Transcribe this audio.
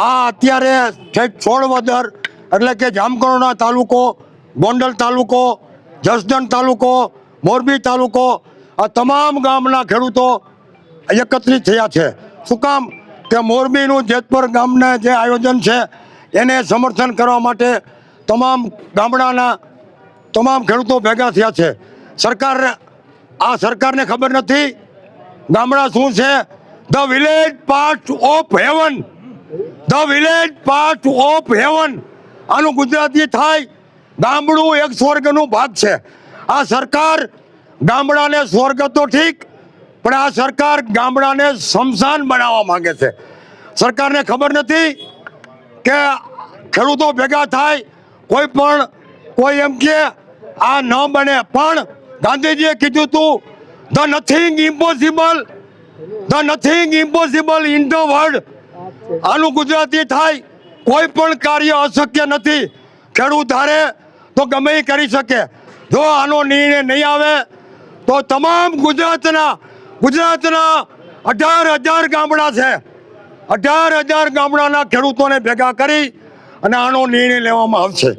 આ અત્યારે ઠેક છોડવદર એટલે કે જામકંડોરણા તાલુકો, ગોંડલ તાલુકો, જસદણ તાલુકો, મોરબી તાલુકો, આ તમામ ગામના ખેડૂતો એકત્રિત થયા છે. શું કામ કે મોરબીનું જેતપર ગામના જે આયોજન છે એને સમર્થન કરવા માટે તમામ ગામડાના તમામ ખેડૂતો ભેગા થયા છે. સરકારને ખબર નથી ગામડા શું છે. The village part of heaven, the village part of heaven, આનું ગુજરાતી થાય ગામડું એક સ્વર્ગનો ભાગ છે. આ સરકાર ગામડાને સ્વર્ગ તો ઠીક, પણ આ સરકાર ગામડાને સ્મશાન બનાવવા માંગે છે. સરકારને ખબર નથી કે ખેડૂતો ભેગા થાય, કોઈ એમ કે આ ન બને, પણ ગાંધીજીએ કીધું હતું the nothing impossible, the nothing impossible in the world. આનું ગુજરાતી થાય કોઈ પણ કાર્ય અશક્ય નથી. ખેડૂત ધારે તો ગમે એ કરી શકે. જો આનો નિર્ણય નહીં આવે તો તમામ ગુજરાતના 18,000 ગામડા છે, 18,000 ગામડાના ખેડૂતોને ભેગા કરી અને આનો નિર્ણય લેવામાં આવશે.